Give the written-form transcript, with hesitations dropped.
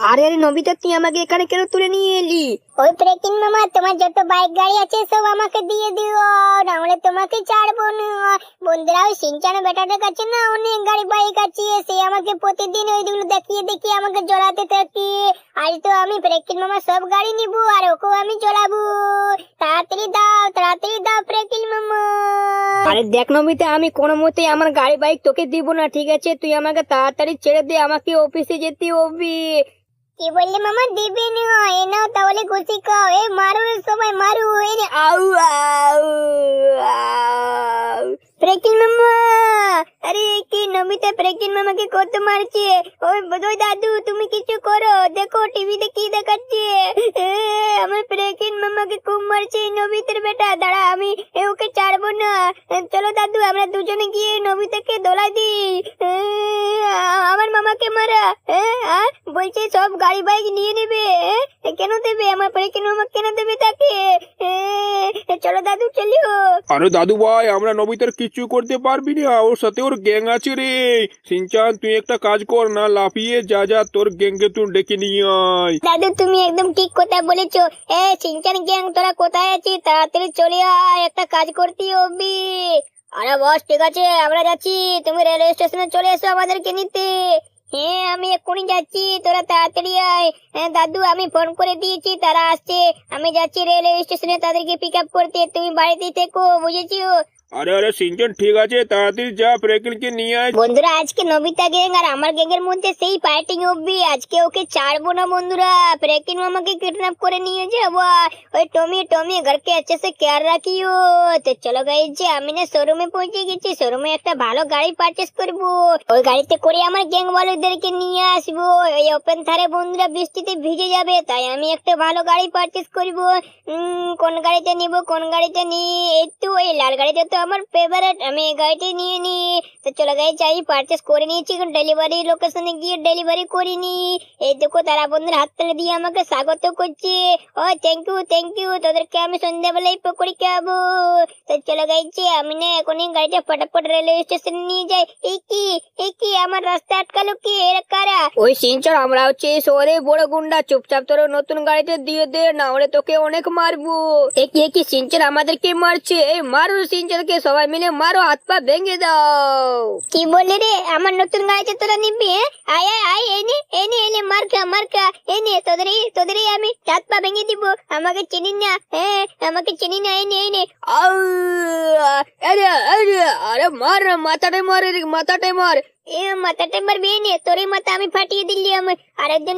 আরে আরে নবিতা, তুই আমাকে এখানে কেন তুলে নিয়ে এলি? ওই প্রেকিন মামা, তোমার যত বাইক গাড়ি আছে সব আমাকে দিয়ে দিও, নাহলে তোমাকে ছাড়বো না। বন্ধুরা, ওই সিনচানের বেটাটার কাছে না অনেক গাড়ি বাইক আছে, সে আমাকে প্রতিদিন ওইগুলো দেখিয়ে দেখিয়ে আমাকে জ্বলাতে থাকে। আজ তো আমি প্রেকিন মামা সব গাড়ি নিব আর ওকেও আমি জ্বলাবো। তাড়াতাড়ি দাও প্রেকিন মামা। আরে দেখ নবিতা, আমি কোনো মতেই আমার গাড়ি বাইক তোকে দিব না, ঠিক আছে? তুই আমাকে তাড়াতাড়ি ছেড়ে দে, আমাকে অফিসে যেতে হবে। কি বললে মামা, দিবে না? এ নাও তাহলে খুশি খাও। এ মারো রে সবাই, মারো। এই নে, আউ আউ আউ। প্রেকিন মামা। আরে কি নবিতা, প্রেগনেন্ট মামাকে কত মারছে? ওই দাদু, তুমি কিছু করো, দেখো টিভিতে কি দেখাচ্ছে। আমার প্রেগনেন্ট মামাকে খুব মারছে এই নবিতার বেটা। দাঁড়া, আমি ওকে ছাড়বো না। চলো দাদু, আমরা দুজনে গিয়ে নবিতাকে দোলাই দিই। আমার মামাকে মারা, বলছে সব গাড়ি বাইক নিয়ে নেবে। কেন দেবে? আমার প্রেগনেন্ট মামা কেন দেবে তাকে? চলো দাদু, চলিও। আরে দাদু ভাই, আমরা নবিতার কিচ্ছু করতে পারবি না, ওর সাথে ওর গ্যাং আছে রে। সিনচান, তুই একটা কাজ কর না, লাফিয়ে যা তোর গ্যাংকে তুই ডেকে নিয়ে আয়। দাদু, তুমি একদম ঠিক কথা বলেছো। সিনচান গ্যাং, তোরা কোথায় আছিস? তাড়াতাড়ি চলে আয়, একটা কাজ করতে হবে। আরে বস, ঠিক আছে, আমরা যাচ্ছি। তুমি রেলওয়ে স্টেশনে চলে এসো আমাদেরকে নিতে। হ্যাঁ, আমি এক্ষুনি যাচ্ছি, তোরা তাড়াতাড়ি আয়। দাদু, আমি ফোন করে দিয়েছি, তারা আসছে। আমি যাচ্ছি রেলওয়ে স্টেশনে তাদেরকে পিক আপ করতে। তুমি বাড়িতেই থেকো, বুঝেছো? আরে সিনচান, ঠিক আছে, তাড়াতাড়ি যা, প্রেকিনকে নিয়ে আয়। বন্ধুরা, আজকে নবিতা গ্যাং আর আমার গ্যাং এর মধ্যে সেই ফাইটিং হবে। আজকে ওকে ছাড়বো না বন্ধুরা। প্রেকিন মামাকে কিডন্যাপ করে নিয়ে যাবো। ওই টমি ঘরকে अच्छे से ख्याल रखियो। তো চলো গাইজ, যে আমি না শোরুমে পৌঁছে গেছি। শোরুমে একটা ভালো গাড়ি পারচেস করবো। ওই গাড়িতে করে আমার গ্যাং ওয়ালাদেরকে নিয়ে আসবো। ওই ওপেন থারে বন্ধুরা বৃষ্টিতে ভিজে যাবে, তাই আমি একটা ভালো গাড়ি পারচেস করবো। কোন গাড়িতে নিব, কোন গাড়িতে নি? একটু ওই লাল গাড়িতে তো আমার ফেভারিট, আমি এই গাড়িটি নিয়ে নি। তো চলো গাইজ, আমি পারচেস করে নিয়েছি, ডেলিভারি লোকেশনে গিয়ে ডেলিভারি করিনি। এই দেখো, তারা বন্ধুরা হাত তালি দিয়ে আমাকে স্বাগত করছে। ও থ্যাংক ইউ, তোদেরকে আমি সন্ধ্যাবেলায় পকড়ি খাবো। তো চলো গাইজ, আমি না এখনই গাড়িটা ফটাফট রেলওয়ে স্টেশনে নিয়ে যাই। এই কি আমার রাস্তা আটকালো, কি এরা কারা? ওই সিনচান, আমরা হচ্ছে এই শহরে বড় গুন্ডা। চুপচাপ তোর নতুন গাড়িতে দিয়ে দে, না হলে তোকে অনেক মারবো। কি সিনচান আমাদেরকে মারছে? এই মারো সিনচানকে, সবাই মিলে মারো, হাত পা ভেঙে দাও। কি বললি রে? আমার নতুন গাড়িতে তোরা নিবি? আয় এনে মার খা। এনে তোদেরই আমি হাত পা ভেঙে দিব। আমাকে চিনি না, আমাকে চিনি না। এনে আউ, আরে আরে আরে মার, মাথাটাই মার, মাথাটাই মার। মাথাটা মারবি? এনে তোর মাথা আমি ফাটিয়ে দিলি। আমার আরেকজন